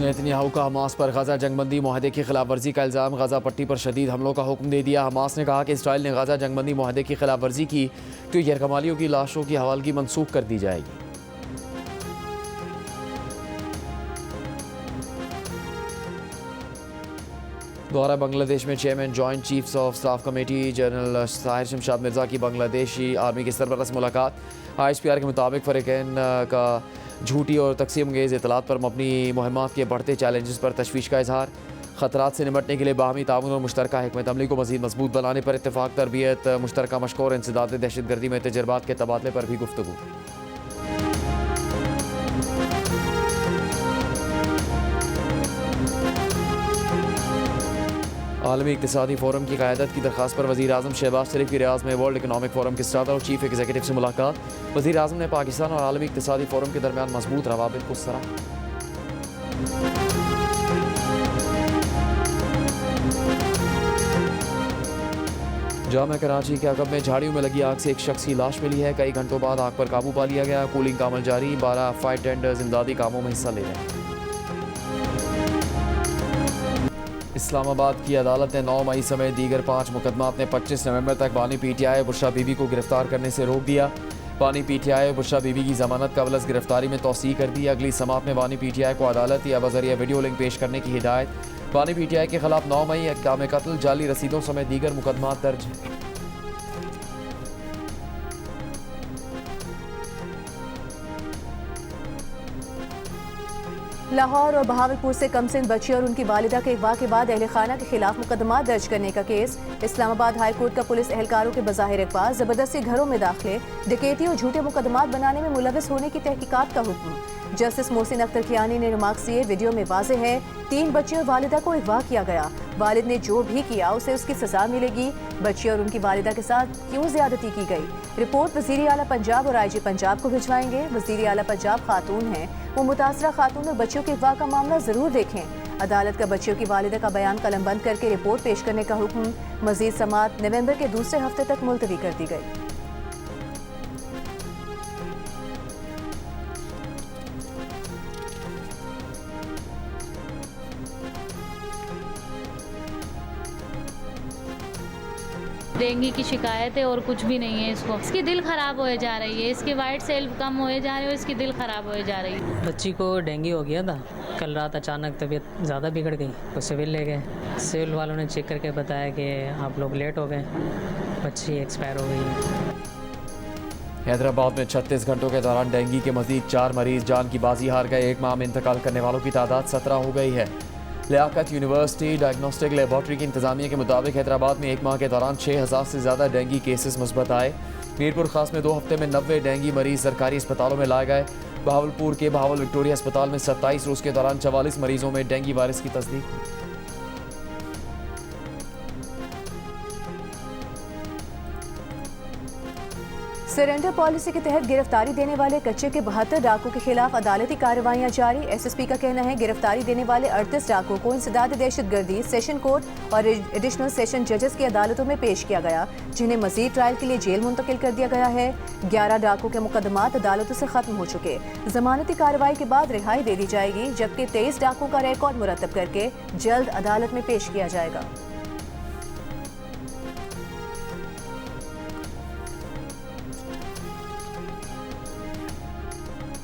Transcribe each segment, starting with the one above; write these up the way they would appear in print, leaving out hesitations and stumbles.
Netanyahu का Hamas पर गजा जंगबंदी मुआहदे की खिलाफ वर्जी का इल्ज़ाम। गजा पट्टी पर शदीद हमलों का हुक्म दे दिया। हमास ने कहा कि इसराइल ने गजा जंगबंदी मुआहदे की खिलाफ वर्जी की तो यरगमालियों की लाशों की हवालगी मनसूख कर दी जाएगी। दोबारा बांग्लादेश में chairman joint chiefs of staff committee general Sahir Shamshad Mirza की बांग्लादेशी आर्मी के सरबराह से मुलाकात। ISPR के मुताबिक फ़रीक़ैन का झूठी और तकसीम अंगेज़ इतलात पर मबनी मुहिम्मात के बढ़ते चैलेंजेस पर तशवीश का इजहार। ख़तरात से निमटने के लिए बाहमी ताउन और मुश्तरका हिकमत अमली को मज़ीद मजबूत बनाने पर इत्तेफाक। तरबियत मुश्तरका मशक़ और इंसदाद दहशतगर्दी में तजर्बात के तबादले पर भी गुफ्तगू। आलमी इक़्तिसादी फ़ोरम की क़यादत की दरख्वास्त पर वज़ीर आज़म शहबाज शरीफ की रियाज़ में वर्ल्ड इकनॉमिक फ़ोरम के सदर और चीफ एग्जीक्यूटिव से मुलाकात। वज़ीर आज़म ने पाकिस्तान और आलमी इक़्तिसादी फ़ोरम के दरमियान मजबूत रवाबित को सराहा। जामा कराची के अकब में झाड़ियों में लगी आग से एक शख्स की लाश मिली है। कई घंटों बाद आग पर काबू पा लिया गया। कूलिंग का अमल जारी। 12 फायर टेंडर्स इमदादी कामों में हिस्सा ले रहे हैं। इस्लामाबाद की अदालत ने 9 मई समेत दीगर 5 मुकदमात ने 25 नवंबर तक बानी PTI बुशरा बीबी को गिरफ्तार करने से रोक दिया। बानी PTI बुशरा बीबी की जमानत कबल गिरफ्तारी में तौसीह कर दी। अगली समात में बानी PTI को अदालत या बजरिया वीडियो लिंक पेश करने की हिदायत। बानी PTI के खिलाफ 9 मई इक़दाम कत्ल, जाली रसीदों समेत दीगर मुकदमात दर्ज हैं। लाहौर और बहावलपुर से कमसिन बच्ची और उनकी वालिदा के अगवा के बाद अहल खाना के खिलाफ मुकदमा दर्ज करने का केस। इस्लामाबाद हाई कोर्ट का पुलिस एहलकारों के बज़ाहिर अगवा, जबरदस्ती घरों में दाखिले, डकैती और झूठे मुकदमात बनाने में मुलविस होने की तहकीकात का हुक्म। जस्टिस मोहसिन अख्तर कियानी ने रिमार्क्स दिए, वीडियो में वाज़ेह है 3 बच्ची और वालिदा को अगवा किया गया। वालिद ने जो भी किया उसे उसकी सजा मिलेगी। बच्ची और उनकी वालिदा के साथ क्यों ज्यादती की गई, रिपोर्ट वज़ीर आला पंजाब और IG पंजाब को भिजवाएंगे। वज़ीर आला पंजाब खातून हैं, वो मुतासरा खातून और बच्चियों के अगवा का मामला जरूर देखें। अदालत का बच्चियों की वालिदा का बयान कलमबंद करके रिपोर्ट पेश करने का हुक्म। मजीद समात नवंबर के दूसरे हफ्ते तक मुलतवी कर दी गई। डेंगू की शिकायत है और कुछ भी नहीं है। इसकी दिल ख़राब होए जा रही है, इसके वाइट सेल कम होए जा रहे हो, इसकी दिल ख़राब होए जा रही है। बच्ची को डेंगू हो गया था। कल रात अचानक तबीयत ज़्यादा बिगड़ गई तो सिविल ले गए। सिविल वालों ने चेक करके बताया कि आप लोग लेट हो गए, बच्ची एक्सपायर हो गई है। हैदराबाद में 36 घंटों के दौरान डेंगू के मजीद 4 मरीज जान की बाजी हार गए। एक माह में इंतकाल करने वालों की तादाद 17 हो गई है। लियाकत यूनिवर्सिटी डायग्नोस्टिक लेबॉर्ट्री की इंतजामिया के मुताबिक हैदराबाद में एक माह के दौरान 6000 से ज़्यादा डेंगू केसेस मुस्बत आए। मीरपुर खास में 2 हफ्ते में 90 डेंगू मरीज सरकारी अस्पतालों में लाए गए। बहावलपुर के बहावल विक्टोरिया अस्पताल में 27 रोज़ के दौरान 44 मरीजों में डेंगू वायरस की तस्दीक हुई। सरेंडर पॉलिसी के तहत गिरफ्तारी देने वाले कच्चे के 72 डाकुओं के खिलाफ अदालती कार्रवाइयां जारी। SSP का कहना है गिरफ्तारी देने वाले 38 डाकुओं को इंसदाद दहशतगर्दी, सेशन कोर्ट और एडिशनल सेशन जजेस की अदालतों में पेश किया गया, जिन्हें मजीद ट्रायल के लिए जेल मुंतकिल कर दिया गया है। 11 डाकुओं के मुकदमात अदालतों से खत्म हो चुके। जमानती कार्रवाई के बाद रिहाई दे दी जाएगी, जबकि 23 डाकुओं का रिकॉर्ड मुरतब करके जल्द अदालत में पेश किया जाएगा।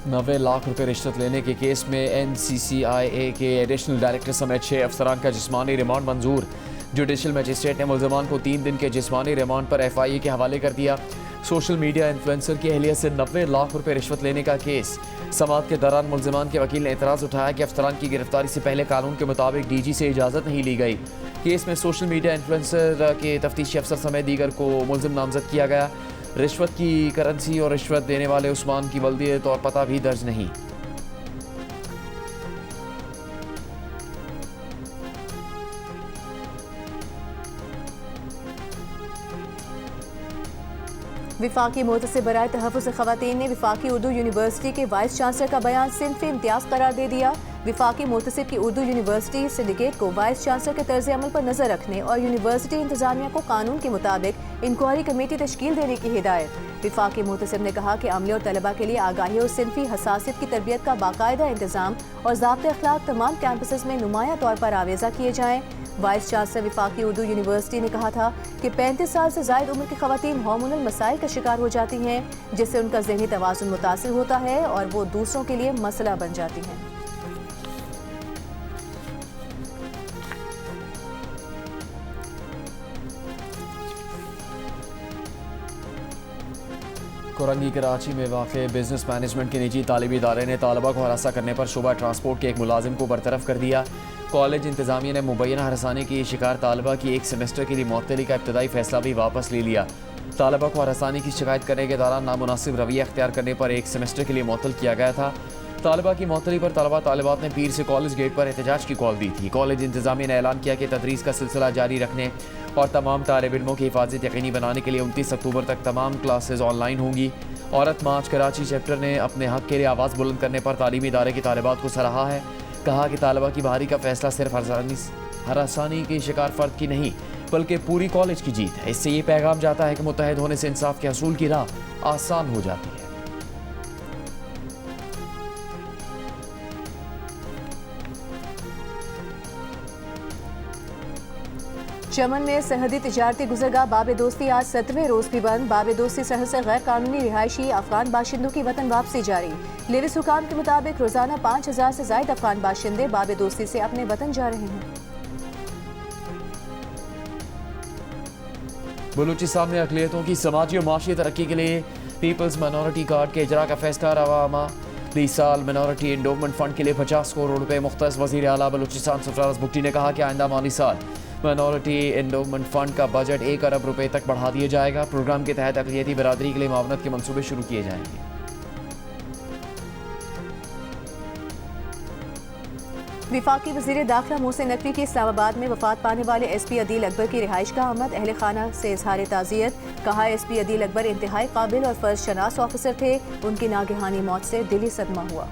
90 लाख रुपए रिश्वत लेने के केस में NCCIA के एडिशनल डायरेक्टर समेत 6 अफसरान का जिस्मानी रिमांड मंजूर। जुडिशल मजिस्ट्रेट ने मुल्ज़मान को 3 दिन के जिस्मानी रिमांड पर FIA के हवाले कर दिया। सोशल मीडिया इन्फ्लुएंसर की अहलियत से 90 लाख रुपए रिश्वत लेने का केस। समाअत के दौरान मुल्ज़मान के वकील ने एतराज़ उठाया कि अफसरान की गिरफ्तारी से पहले कानून के मुताबिक DG से इजाज़त नहीं ली गई। केस में सोशल मीडिया इन्फ्लुएंसर के तफ्तीशी अफसर समेत दीगर को मुल्ज़िम नामजद किया गया। रिश्वत की करेंसी और रिश्वत देने वाले उस्मान की वल्दियत और पता भी दर्ज नहीं। विफाकी मुतसिब बराए तहफ़्फ़ुज़ ख़वातीन ने विफाकी उर्दू यूनिवर्सिटी के वाइस चांसलर का बयान सिंफ इम्तियाज़ करार दे दिया। विफाकी मुतसिब की उर्दू यूनिवर्सिटी सिंडिकेट को वाइस चांसलर के तर्ज अमल पर नजर रखने और यूनिवर्सिटी इंतजामिया को कानून के मुताबिक इंक्वायरी कमेटी तश्कील देने की हिदायत। विफाकी मुतसिब ने कहा कि अमले और तलबा के लिए आगाही और सिनफी हसासियत की तरबियत का बाकायदा इंतजाम और ज़ाब्ते अखलाक तमाम कैंपसेस में नुमाया तौर पर आवेजा किए जाएँ। वाइस चांसलर विफाकी उर्दू यूनिवर्सिटी ने कहा था कि 35 साल से ज़ायद उम्र की ख़वातीन हार्मोनल मसाइल का शिकार हो जाती हैं, जिससे उनका ज़हनी तवाज़ुन मुतासिर होता है और वो दूसरों के लिए मसला बन जाती हैं। कोरंगी कराची में वाक़े बिजनेस मैनेजमेंट के निजी तालिबी इदारे ने तालबा को हरासा करने पर शुबा ट्रांसपोर्ट के एक मुलाजिम को बरतरफ कर दिया। कॉलेज इंतजामिया ने मुबैना हरासानी की शिकार तालबा की एक सेमेस्टर के लिए मुअत्तली का इब्तदाई फैसला भी वापस ले लिया। तालबा को हरासानी की शिकायत करने के दौरान नामुनासिब रवैया अख्तियार करने पर एक सेमेस्टर के लिए मुअत्तल किया गया था। तालबा की मुअत्तली पर तलबा तालिबात ने पीर से कॉलेज गेट पर एहतजाज की कॉल दी थी। कॉलेज इंतजामिया ने ऐलान किया कि तदरीस का सिलसिला जारी रखने और तमाम तालिब इल्मों की हिफाजत यकीनी बनाने के लिए 29 अक्टूबर तक तमाम क्लासेज ऑनलाइन होंगी। औरत मार्च कराची चैप्टर ने अपने हक के लिए आवाज़ बुलंद करने पर तालीमी इदारे की तालिबात को सराहा है। कहा कि तालिबा की बहाली का फैसला सिर्फ हरासानी के शिकार फ़र्द की नहीं बल्कि पूरी कॉलेज की जीत है। इससे ये पैगाम जाता है कि मुत्तहद होने से इंसाफ के हसूल की राह आसान हो जाती है। चमन में सरहदी तिजारती गुजरगाह बाब दोस्ती आज 17वें रोज भी बंद। बाब दोस्ती सरहद से गैर कानूनी रिहायशी अफगान बाशिंदों की वतन वापसी जारी। लेविस हुकाम के मुताबिक रोजाना 5000 से ज्यादा अफगान बाशिंदे बाब दोस्ती से अपने वतन जा रहे हैं। बलूचिस्तान में अक़लियतों की समाजी और माशी तरक्की के लिए पीपल्स माइनॉरिटी कार्ड के इजरा का फैसला रवा। इस साल माइनॉरिटी एंडोवमेंट फंड के लिए 50 करोड़ रुपए मुख्तस। वज़ीर आला बलूचिस्तान सरफराज बुगटी ने कहा कि आइंदा माली साल माइनॉरिटी एंडोवमेंट फंड का बजट 1 अरब रुपए तक बढ़ा दिया जाएगा। प्रोग्राम के तहत अक़लियती बरादरी के लिए मावनत के मंसूबे शुरू किए जाएंगे। विफाकी वज़ीर दाखिला मोहसिन नकवी की इस्लामाबाद में वफात पाने वाले SP अदील अकबर की रिहाइश का आमद। अहले खाना से इजहार ताज़ियत। कहा SP अदील अकबर इंतहाई काबिल और फर्ज शनास ऑफिसर थे। उनकी नागहानी मौत से दिली सदमा हुआ।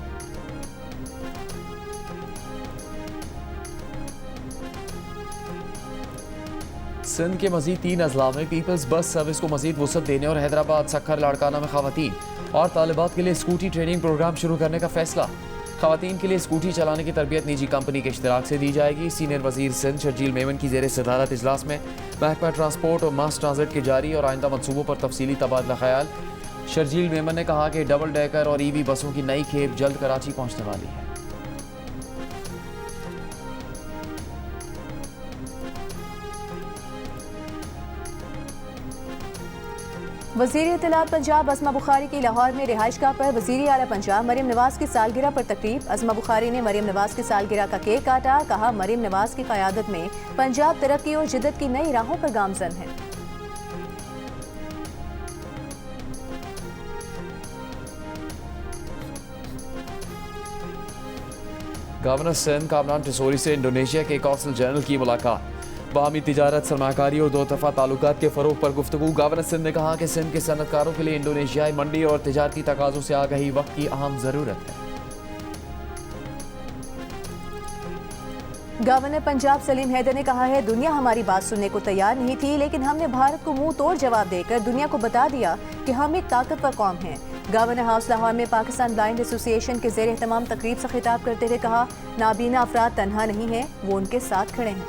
सिंध के मजीद 3 अजला में पीपल्स बस सर्विस को मजीद वसअत देने और हैदराबाद सक्खर लाड़काना में खवातीन और तालिबात के लिए स्कूटी ट्रेनिंग प्रोग्राम शुरू करने का फैसला। खवातीन के लिए स्कूटी चलाने की तरबियत निजी कंपनी के इश्तराक से दी जाएगी। सीनियर वजीर सिंध शर्जील मेमन की ज़ेर सदारत इजलास में महकमा ट्रांसपोर्ट और मास ट्रांजिट के जारी और आइंदा मनसूबों पर तफसीली तबादला ख्याल। शर्जील मेमन ने कहा कि डबल डेकर और EV बसों की नई खेप जल्द कराची पहुँचने वाली है। वज़ीर इत्तलात पंजाब अज़मा बुखारी की लाहौर में रिहाइशगाह पर वज़ीर आला पंजाब मरियम नवाज़ की सालगिरह पर तकरीब। अज़मा बुखारी ने मरियम नवाज़ की सालगिरह का केक काटा। कहा मरियम नवाज़ की क़यादत में पंजाब तरक्की और जिद्दत की नई राहों पर गामज़न है। गवर्नर सिंध कामरान टिसोरी से इंडोनेशिया के कौंसल जनरल की मुलाकात। बाहमी तिजारत सरमाकारी और 2 तरफ़ा ताल्लुकात के फ़रोग़ पर गुफ्तगू। गवर्नर सिंध ने कहा कि सिंध के सनअतकारों के लिए इंडोनेशियाई मंडी और तिजारती तकाज़ों से आगाही वक्त की अहम ज़रूरत है। गवर्नर पंजाब सलीम हैदर ने कहा है दुनिया हमारी बात सुनने को तैयार नहीं थी, लेकिन हमने भारत को मुंह तोड़ जवाब देकर दुनिया को बता दिया कि हम एक ताकतवर कौम हैं। गवर्नर हाउस लाहौर में पाकिस्तान ब्लाइंड एसोसिएशन के ज़ेर एहतमाम तकरीब से खिताब करते हुए कहा नाबीना अफराद तन्हा नहीं हैं, वो उनके साथ खड़े हैं।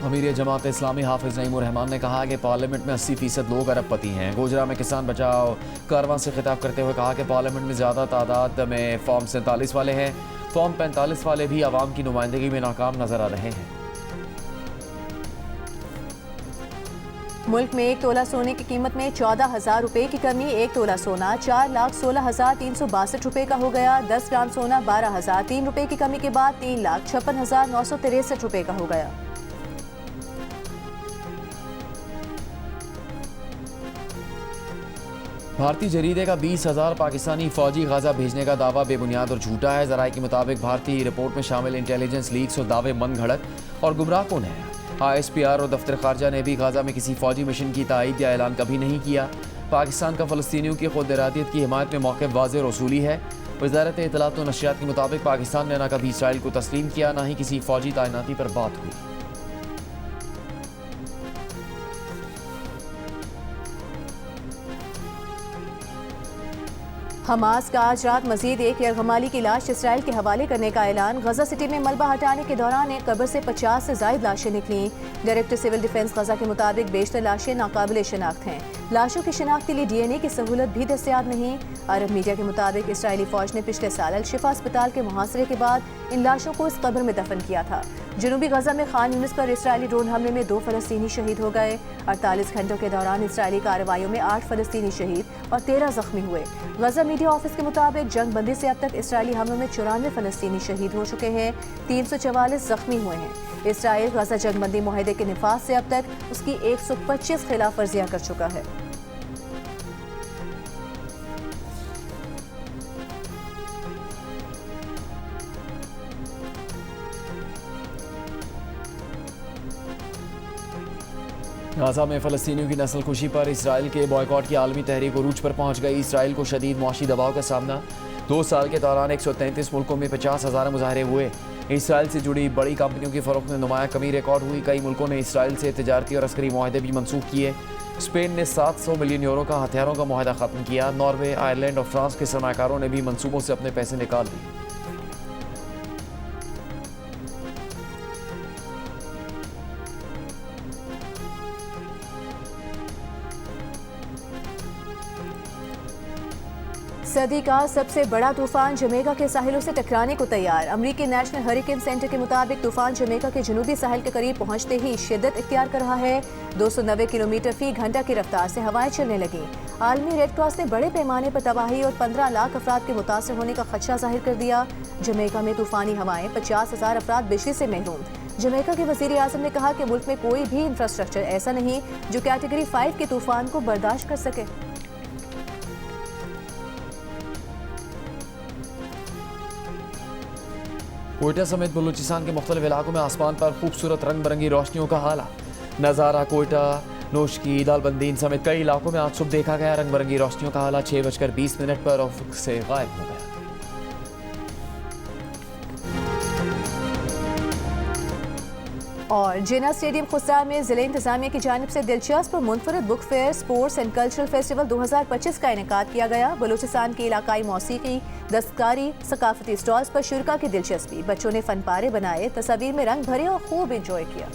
अमीर जमात इस्लामी हाफिज नईमुर रहमान ने कहा कि पार्लियामेंट में 80% लोग अरबपति हैं। गोजरा में किसान बचाओ कारवां से खिताब करते हुए कहा कि पार्लियामेंट में ज़्यादा तादाद में फॉर्म 47 वाले हैं। फॉर्म 45 वाले भी आवाम की नुमाइंदगी में नाकाम नजर आ रहे हैं। मुल्क में 1 तोला सोने की कीमत में 14,000 रुपए की कमी। 1 तोला सोना 4,16,362 रुपए का हो गया। 10 ग्राम सोना 12,003 रुपए की कमी के बाद 3,56,963 रुपए का हो गया। भारतीय जरीदे का 20,000 पाकिस्तानी फौजी गाजा भेजने का दावा बेबुनियाद और झूठा है। ज़राए के मुताबिक भारतीय रिपोर्ट में शामिल इंटेलिजेंस लीक्स और दावे मन घड़त और गुमराह कौन है। ISPR और दफ्तर खारजा ने भी गाजा में किसी फौजी मिशन की तायद या ऐलान कभी नहीं किया। पाकिस्तान का फ़लस्तीनियों की खुद इरादियत की हिमायत में मौक़िफ़ वाज़ेह रसूली है। वज़ारत इत्तलात व नशरियात के मुताबिक पाकिस्तान ने न कभी इसराइल को तस्लीम किया, न ही किसी फ़ौजी तैनाती पर बात हुई। हमास का आज रात मजीद एक यरगमाली की लाश इसराइल के हवाले करने का ऐलान। गजा सिटी में मलबा हटाने के दौरान एक कब्र से 50 से ज़ायद लाशें निकली। डायरेक्टर सिविल डिफेंस गजा के मुताबिक बेशतर लाशें नाकाबिल शिनाख्त हैं। लाशों की शिनाख्त के लिए DNA की सहूलत भी दस्तयाब नहीं। अरब मीडिया के मुताबिक इसराइली फौज ने पिछले साल अल-शिफा अस्पताल के मुहासरे के बाद इन लाशों को इस कब्र में दफन किया था। जनूबी गजा में खान यूनिस पर इसराइली ड्रोन हमले में 2 फ़लस्तीनी शहीद हो गए। 48 घंटों के दौरान इसराइली कार्रवाइयों में 8 फ़लस्तीनी शहीद और 13 जख्मी हुए। गजा मीडिया ऑफिस के मुताबिक जंग बंदी से अब तक इसराइली हमलों में 94 फ़लस्तीनी शहीद हो चुके हैं, 344 जख्मी हुए हैं। इसराइल गजा जंग बंदी मुआहदे के निफाज से अब तक उसकी 125 खिलाफ वर्जियां कर चुका है। गाज़ा में फ़लस्तीनियों की नस्ल खुशी पर इसराइल के बॉयकॉट की आलमी तहरीक उरूज पर पहुंच गई। इसराइल को शदीद मुआशी दबाव का सामना। 2 साल के दौरान 133 मुल्कों में 50,000 मुजाहरे हुए। इसराइल से जुड़ी बड़ी कंपनियों की फ़रोख्त में नुमाया कमी रिकॉर्ड हुई। कई मुल्कों ने इसराइल से तिजारती और अस्करी मुआहदे भी मनसूख किए। स्पेन ने 700 मिलियन यूरो का हथियारों का मुआहदा ख़त्म किया। नॉर्वे, आयरलैंड और फ्रांस के सरमाकारों ने भी मनसूबों से अपने पैसे निकाल लिए। सदी का सबसे बड़ा तूफान जमैका के साहिलों से टकराने को तैयार। अमरीकी नेशनल हरिकेन सेंटर के मुताबिक तूफान जमैका के जनूबी साहिल के करीब पहुंचते ही शिद्दत इख्तियार कर रहा है। 290 किलोमीटर फी घंटा की रफ्तार से हवाएं चलने लगी। आलमी रेड क्रॉस ने बड़े पैमाने पर तबाही और 15 लाख अफराद के मुतासर होने का खदशा जाहिर कर दिया। जमैका में तूफानी हवाएं, 50,000 अफराद बिजली से महरूम। जमैका के वज़ीर आज़म ने कहा कि मुल्क में कोई भी इंफ्रास्ट्रक्चर ऐसा नहीं जो कैटेगरी 5 के तूफान को बर्दाश्त कर सके। कोयटा समेत बलूचिस्तान के मुख्तलिफ इलाकों में आसमान पर खूबसूरत रंग बिरंगी रोशनियों का हाला नज़ारा। कोयटा, नोशकी, दालबंदीन समेत कई इलाकों में आज सुबह देखा गया रंग बिरंगी रोशनियों का हाला 6:20 पर उफ़क़ से गायब हो गया। और जिना स्टेडियम खुस्सार में ज़िले इंतजामिया की जानिब से दिलचस्प मुनफरद book fair, sports and cultural festival 2025 का इनेकाद किया गया। बलूचिस्तान की इलाकाई मौसीकी, दस्तकारी, सकाफती स्टॉल्स पर शुरका की दिलचस्पी। बच्चों ने फन पारे बनाए, तस्वीर में रंग भरे और खूब इंजॉय किया।